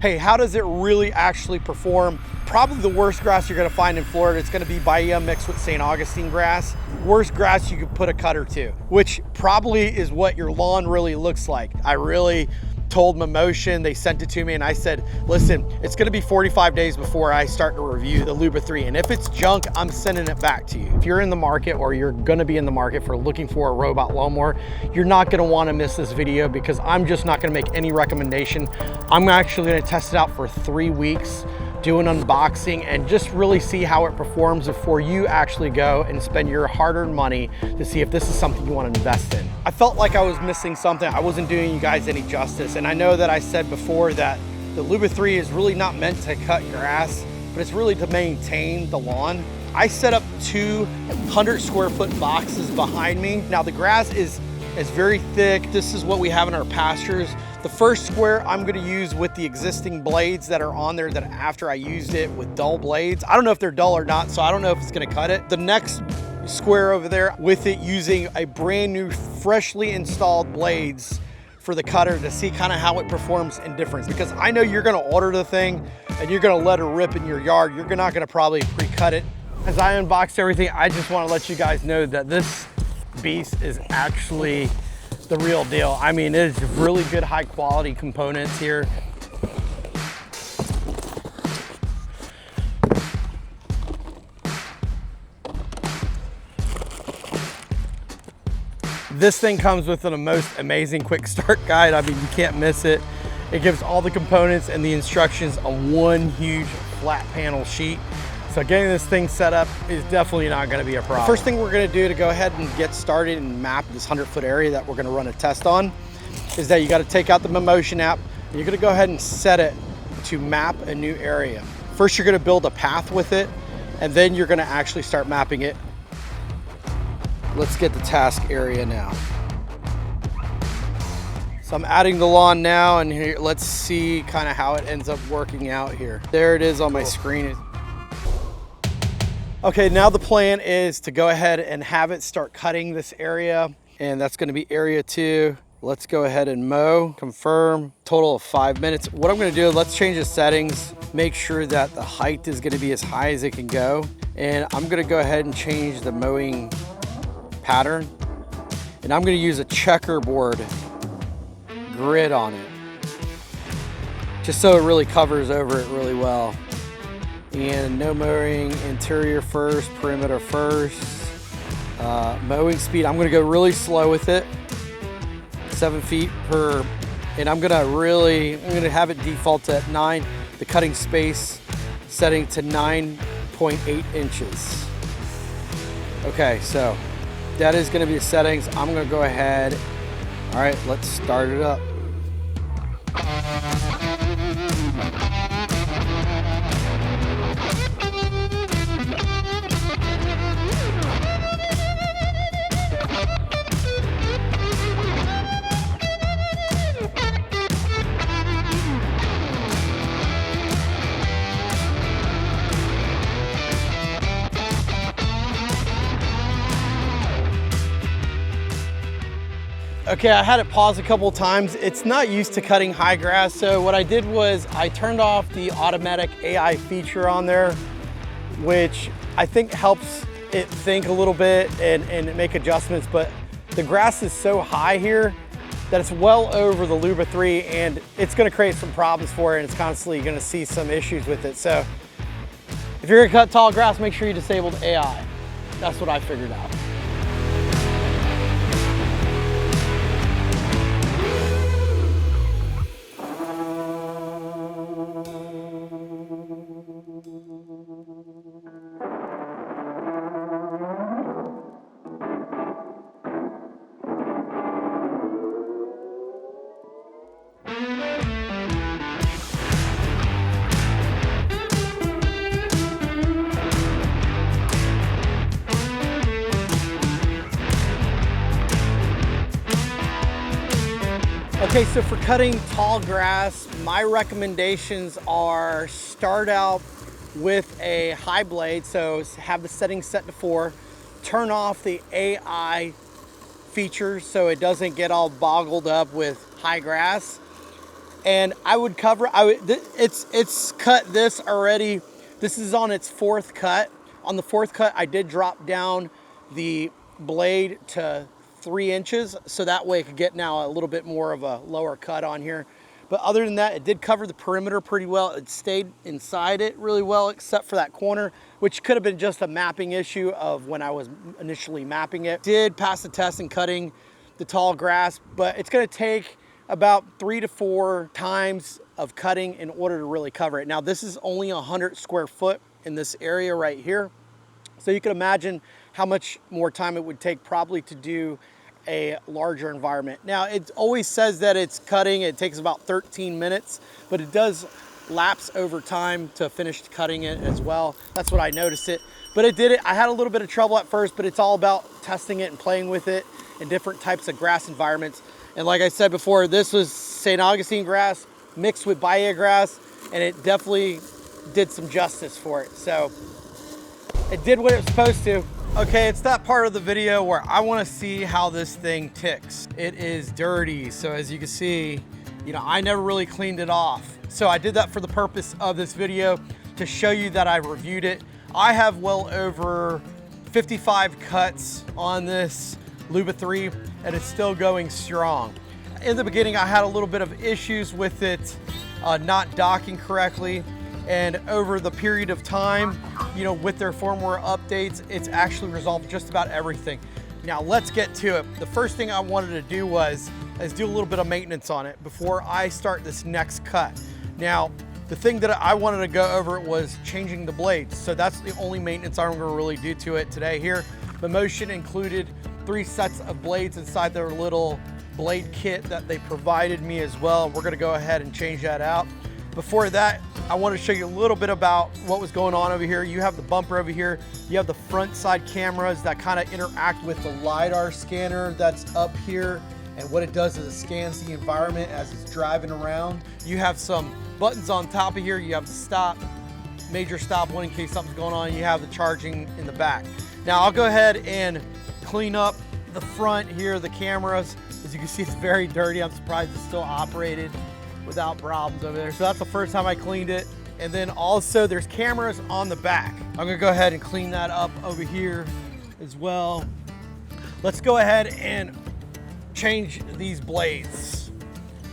Hey, how does it really actually perform? Probably the worst grass you're gonna find in Florida. It's gonna be bahia mixed with St. Augustine grass. Worst grass you could put a cutter to, which probably is what your lawn really looks like. I really told Mammotion, they sent it to me and I said, listen, it's gonna be 45 days before I start to review the LUBA 3. And if it's junk, I'm sending it back to you. If you're in the market or you're gonna be in the market for looking for a robot lawnmower, you're not gonna wanna miss this video because I'm just not gonna make any recommendation. I'm actually gonna test it out for 3 weeks, do an unboxing and just really see how it performs before you actually go and spend your hard-earned money to see if this is something you want to invest in. I felt like I was missing something. I wasn't doing you guys any justice. And I know that I said before that the LUBA 3 is really not meant to cut grass, but it's really to maintain the lawn. I set up 200 square foot boxes behind me. Now the grass is very thick. This is what we have in our pastures. The first square I'm gonna use with the existing blades that are on there that after I used it with dull blades. I don't know if they're dull or not, so I don't know if it's gonna cut it. The next square over there with it using a brand new, freshly installed blades for the cutter to see kind of how it performs in difference. Because I know you're gonna order the thing and you're gonna let it rip in your yard. You're not gonna probably pre-cut it. As I unbox everything, I just wanna let you guys know that this beast is actually the real deal. I mean, it is really good, high quality components here. This thing comes with the most amazing quick start guide. I mean, you can't miss it. It gives all the components and the instructions on one huge flat panel sheet. So getting this thing set up is definitely not gonna be a problem. The first thing we're gonna do to go ahead and get started and map this 100-foot area that we're gonna run a test on is that you gotta take out the Mammotion app and you're gonna go ahead and set it to map a new area. First, you're gonna build a path with it and then you're gonna actually start mapping it. Let's get the task area now. So I'm adding the lawn now and here, let's see kind of how it ends up working out here. There it is on my screen. Okay, now the plan is to go ahead and have it start cutting this area, and that's gonna be area 2. Let's go ahead and mow, confirm, total of 5 minutes. What I'm gonna do, let's change the settings, make sure that the height is gonna be as high as it can go. And I'm gonna go ahead and change the mowing pattern. And I'm gonna use a checkerboard grid on it, just so it really covers over it really well. And no mowing, interior first, perimeter first. Mowing speed, I'm gonna go really slow with it. 7 feet per, and I'm gonna have it default at 9. The cutting space setting to 9.8 inches. Okay, so that is gonna be the settings. I'm gonna go ahead. All right, let's start it up. Okay, I had it pause a couple of times. It's not used to cutting high grass, so what I did was I turned off the automatic AI feature on there, which I think helps it think a little bit and make adjustments, but the grass is so high here that it's well over the LUBA 3 and it's gonna create some problems for it and it's constantly gonna see some issues with it. So if you're gonna cut tall grass, make sure you disable the AI. That's what I figured out. Okay, so for cutting tall grass, my recommendations are start out with a high blade, so have the settings set to 4, turn off the AI features so it doesn't get all boggled up with high grass, And I would cover, it's cut this already. This is on its 4th cut. On the 4th cut, I did drop down the blade to 3 inches, so that way it could get now a little bit more of a lower cut on here. But other than that, it did cover the perimeter pretty well. It stayed inside it really well, except for that corner, which could have been just a mapping issue of when I was initially mapping it. Did pass the test in cutting the tall grass, but it's gonna take about 3 to 4 times of cutting in order to really cover it. Now, this is only 100 square foot in this area right here. So you can imagine how much more time it would take probably to do a larger environment. Now, it always says that it's cutting, it takes about 13 minutes, but it does lapse over time to finish cutting it as well. That's what I noticed it. But it did it. I had a little bit of trouble at first, but it's all about testing it and playing with it in different types of grass environments. And like I said before, this was St. Augustine grass mixed with bahia grass, and it definitely did some justice for it. So it did what it was supposed to. Okay, it's that part of the video where I want to see how this thing ticks. It is dirty, so as you can see, you know, I never really cleaned it off. So I did that for the purpose of this video, to show you that I reviewed it. I have well over 55 cuts on this LUBA 3, and it's still going strong. In the beginning, I had a little bit of issues with it not docking correctly, and over the period of time, you know, with their firmware updates, it's actually resolved just about everything. Now let's get to it. The first thing I wanted to do is do a little bit of maintenance on it before I start this next cut. Now, the thing that I wanted to go over was changing the blades. So that's the only maintenance I'm gonna really do to it today here. Mammotion included 3 sets of blades inside their little blade kit that they provided me as well. We're gonna go ahead and change that out. Before that, I want to show you a little bit about what was going on over here. You have the bumper over here. You have the front side cameras that kind of interact with the LiDAR scanner that's up here. And what it does is it scans the environment as it's driving around. You have some buttons on top of here. You have the stop, major stop one in case something's going on. You have the charging in the back. Now I'll go ahead and clean up the front here, the cameras. As you can see, it's very dirty. I'm surprised it's still operated without problems over there. So that's the first time I cleaned it. And then also there's cameras on the back. I'm gonna go ahead and clean that up over here as well. Let's go ahead and change these blades.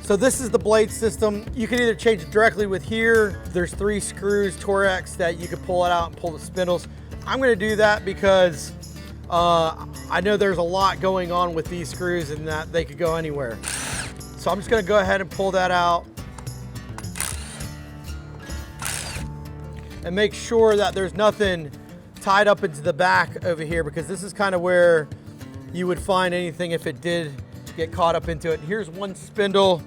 So this is the blade system. You can either change it directly with here. There's 3 screws, Torx, that you can pull it out and pull the spindles. I'm gonna do that because I know there's a lot going on with these screws and that they could go anywhere. So I'm just gonna go ahead and pull that out and make sure that there's nothing tied up into the back over here, because this is kind of where you would find anything if it did get caught up into it. Here's one spindle.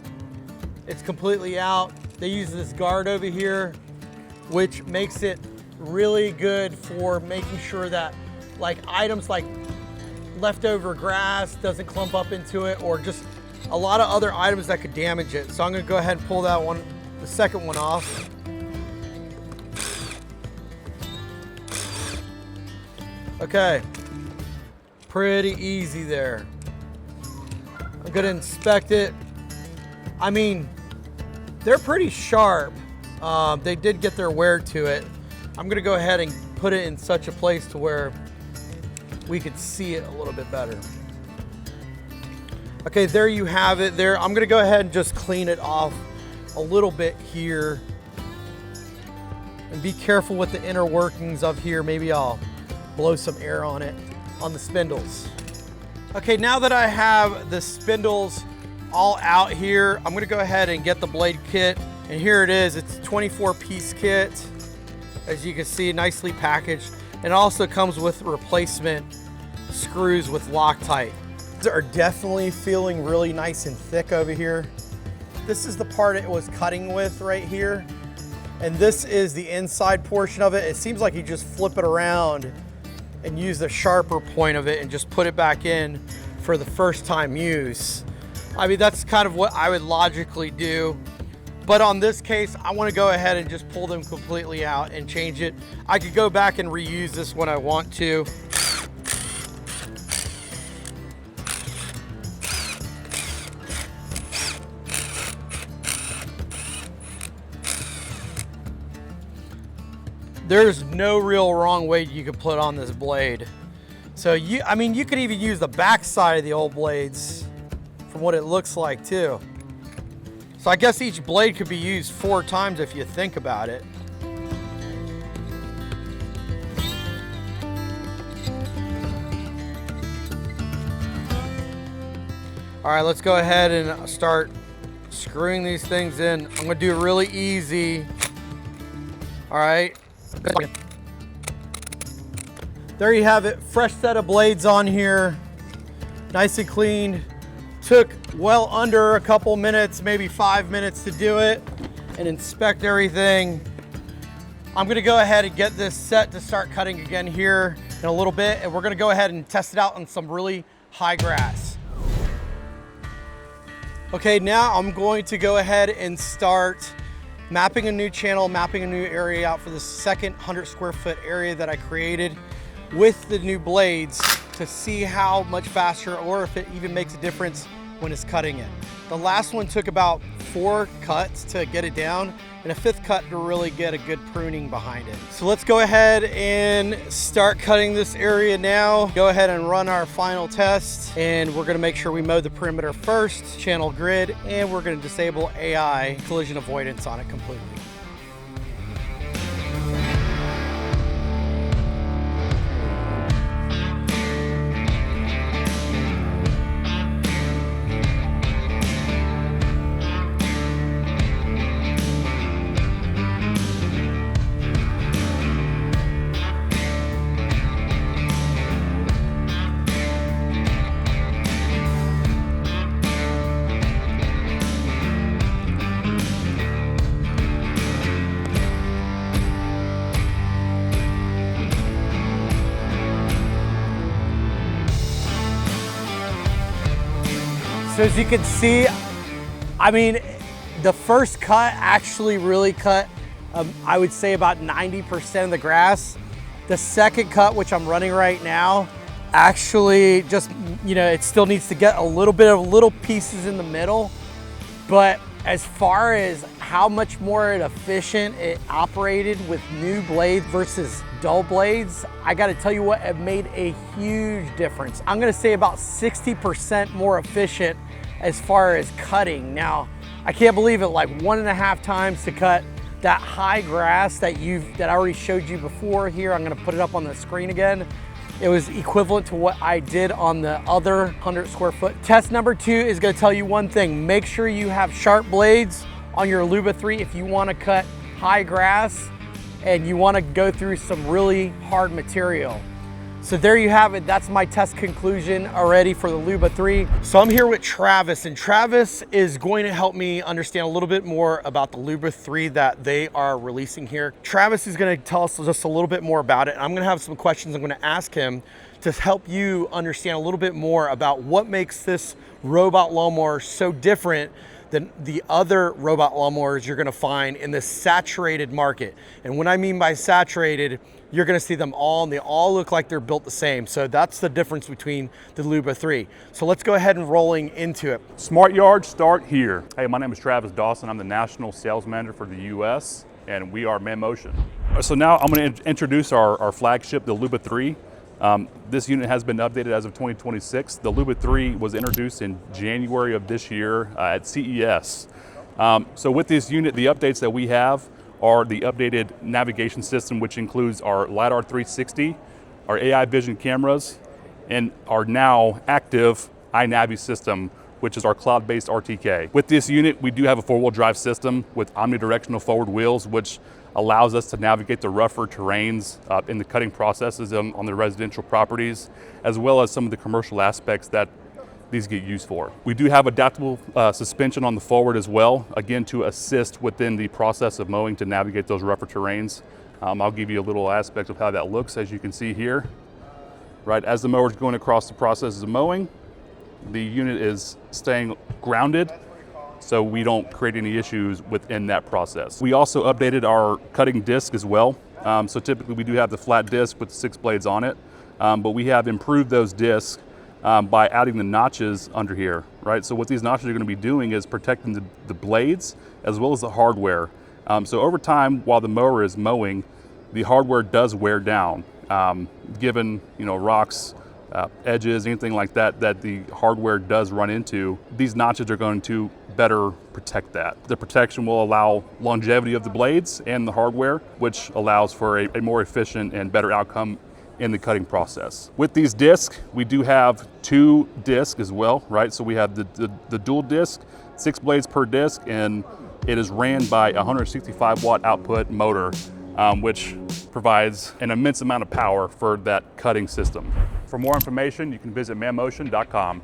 It's completely out. They use this guard over here, which makes it really good for making sure that like items like leftover grass doesn't clump up into it, or just a lot of other items that could damage it. So I'm gonna go ahead and pull that one, the second one off. Okay, pretty easy there. I'm gonna inspect it. I mean, they're pretty sharp. They did get their wear to it. I'm gonna go ahead and put it in such a place to where we could see it a little bit better. Okay, there you have it there. I'm gonna go ahead and just clean it off a little bit here. And be careful with the inner workings of here. Maybe I'll blow some air on it, on the spindles. Okay, now that I have the spindles all out here, I'm gonna go ahead and get the blade kit. And here it is, it's a 24-piece kit. As you can see, nicely packaged. And it also comes with replacement screws with Loctite. These are definitely feeling really nice and thick over here. This is the part it was cutting with right here. And this is the inside portion of it. It seems like you just flip it around and use the sharper point of it and just put it back in for the first time use. I mean, that's kind of what I would logically do. But on this case, I want to go ahead and just pull them completely out and change it. I could go back and reuse this when I want to. There's no real wrong weight you could put on this blade. So I mean, you could even use the back side of the old blades from what it looks like too. So I guess each blade could be used 4 times if you think about it. All right, let's go ahead and start screwing these things in. I'm gonna do it really easy. All right. There you have it, fresh set of blades on here, nice and clean. Took well under a couple minutes, maybe 5 minutes to do it and inspect everything. I'm gonna go ahead and get this set to start cutting again here in a little bit, and we're gonna go ahead and test it out on some really high grass. Okay, now I'm going to go ahead and start mapping a new channel, mapping a new area out for the second 100 square foot area that I created with the new blades to see how much faster or if it even makes a difference when it's cutting it. The last one took about 4 cuts to get it down and a 5th cut to really get a good pruning behind it. So let's go ahead and start cutting this area now. Go ahead and run our final test, and we're gonna make sure we mow the perimeter first, channel grid, and we're gonna disable AI collision avoidance on it completely. So as you can see, I mean, the first cut actually really cut, I would say about 90% of the grass. The second cut, which I'm running right now, actually just, you know, it still needs to get a little bit of little pieces in the middle. But as far as how much more efficient it operated with new blades versus dull blades, I gotta tell you what, it made a huge difference. I'm gonna say about 60% more efficient as far as cutting. Now, I can't believe it, like 1.5 times to cut that high grass that I already showed you before here. I'm gonna put it up on the screen again. It was equivalent to what I did on the other 100 square foot. Test number 2 is gonna tell you one thing. Make sure you have sharp blades on your LUBA 3 if you wanna cut high grass and you wanna go through some really hard material. So there you have it. That's my test conclusion already for the LUBA 3. So I'm here with Travis, and Travis is going to help me understand a little bit more about the LUBA 3 that they are releasing here. Travis is going to tell us just a little bit more about it. I'm going to have some questions I'm going to ask him to help you understand a little bit more about what makes this robot lawnmower so different than the other robot lawnmowers you're gonna find in this saturated market. And what I mean by saturated, you're gonna see them all, and they all look like they're built the same. So that's the difference between the LUBA 3. So let's go ahead and rolling into it. Smart yards start here. Hey, my name is Travis Dawson. I'm the National Sales Manager for the US, and we are Mammotion. So now I'm gonna introduce our flagship, the LUBA 3. This unit has been updated as of 2026. The LUBA 3 was introduced in January of this year at CES. So with this unit, the updates that we have are the updated navigation system, which includes our LiDAR 360, our AI vision cameras, and our now active iNavi system, which is our cloud-based RTK. With this unit, we do have a 4-wheel drive system with omnidirectional forward wheels, which allows us to navigate the rougher terrains in the cutting processes on the residential properties, as well as some of the commercial aspects that these get used for. We do have adaptable suspension on the forward as well, again, to assist within the process of mowing to navigate those rougher terrains. I'll give you a little aspect of how that looks, as you can see here. Right, as the mower is going across the processes of mowing, the unit is staying grounded, so we don't create any issues within that process. We also updated our cutting disc as well. So typically we do have the flat disc with the 6 blades on it, but we have improved those discs by adding the notches under here, right? So what these notches are gonna be doing is protecting the blades as well as the hardware. So over time, while the mower is mowing, the hardware does wear down, given rocks, edges, anything like that that the hardware does run into. These notches are going to better protect that. The protection will allow longevity of the blades and the hardware, which allows for a more efficient and better outcome in the cutting process. With these discs, we do have 2 discs as well, right? So we have the dual disc, 6 blades per disc, and it is ran by a 165 watt output motor, which provides an immense amount of power for that cutting system. For more information, you can visit mammotion.com.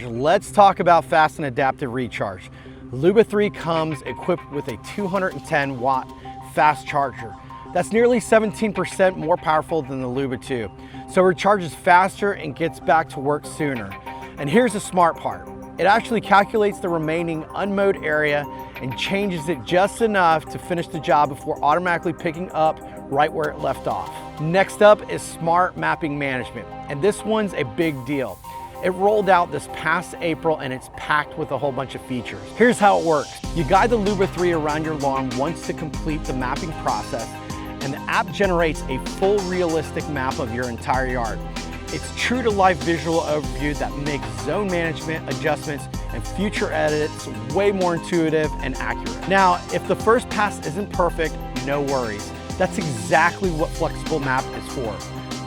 Let's talk about fast and adaptive recharge. LUBA 3 comes equipped with a 210 watt fast charger. That's nearly 17% more powerful than the LUBA 2. So it recharges faster and gets back to work sooner. And here's the smart part. It actually calculates the remaining unmowed area and changes it just enough to finish the job before automatically picking up right where it left off. Next up is smart mapping management. And this one's a big deal. It rolled out this past April and it's packed with a whole bunch of features. Here's how it works. You guide the LUBA 3 around your lawn once to complete the mapping process, and the app generates a full realistic map of your entire yard. It's true to life visual overview that makes zone management adjustments and future edits way more intuitive and accurate. Now, if the first pass isn't perfect, no worries. That's exactly what Flexible Map is for.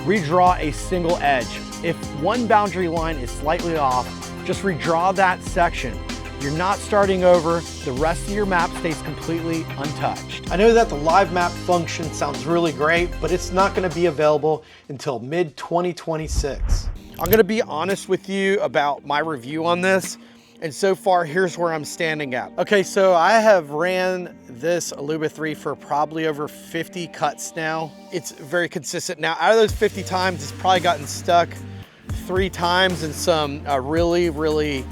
Redraw a single edge. If one boundary line is slightly off, just redraw that section. You're not starting over, the rest of your map stays completely untouched. I know that the live map function sounds really great, but it's not gonna be available until mid-2026. I'm gonna be honest with you about my review on this, and so far, here's where I'm standing at. Okay, so I have ran this LUBA 3 for probably over 50 cuts now. It's very consistent. Now, out of those 50 times, it's probably gotten stuck 3 times in some really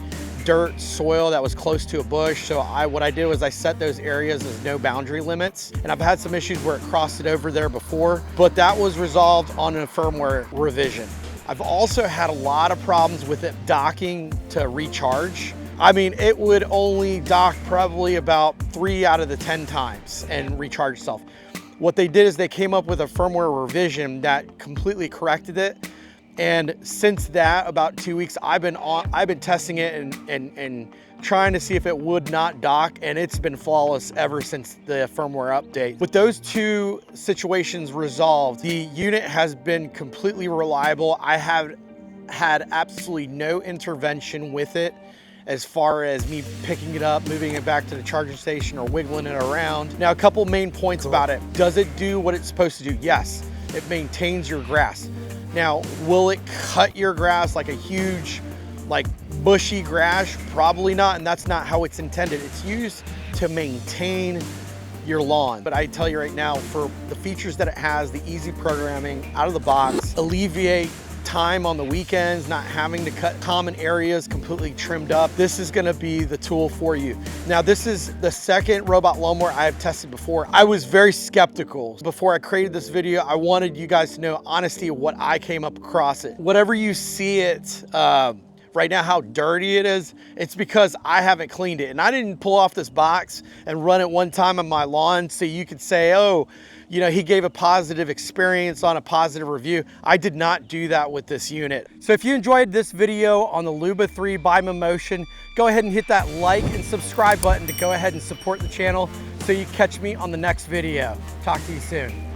dirt soil that was close to a bush. So what I did was I set those areas as no boundary limits. And I've had some issues where it crossed it over there before, but that was resolved on a firmware revision. I've also had a lot of problems with it docking to recharge. I mean, it would only dock probably about 3 out of the 10 times and recharge itself. What they did is they came up with a firmware revision that completely corrected it. And since that, about 2 weeks, I've been testing it and trying to see if it would not dock, and it's been flawless ever since the firmware update. With those 2 situations resolved, the unit has been completely reliable. I have had absolutely no intervention with it as far as me picking it up, moving it back to the charging station, or wiggling it around. Now, a couple main points about it. Does it do what it's supposed to do? Yes, it maintains your grass. Now, will it cut your grass like a huge, bushy grass? Probably not, and that's not how it's intended. It's used to maintain your lawn. But I tell you right now, for the features that it has, the easy programming out of the box, alleviate time on the weekends, not having to cut common areas completely trimmed up, this is gonna be the tool for you. Now, this is the second robot lawnmower I have tested before. I was very skeptical. Before I created this video, I wanted you guys to know honesty of what I came up across it. Whatever you see it, right now how dirty it is, it's because I haven't cleaned it. And I didn't pull off this box and run it one time on my lawn so you could say, oh, he gave a positive experience on a positive review. I did not do that with this unit. So if you enjoyed this video on the LUBA 3 by Mammotion, go ahead and hit that like and subscribe button to go ahead and support the channel so you catch me on the next video. Talk to you soon.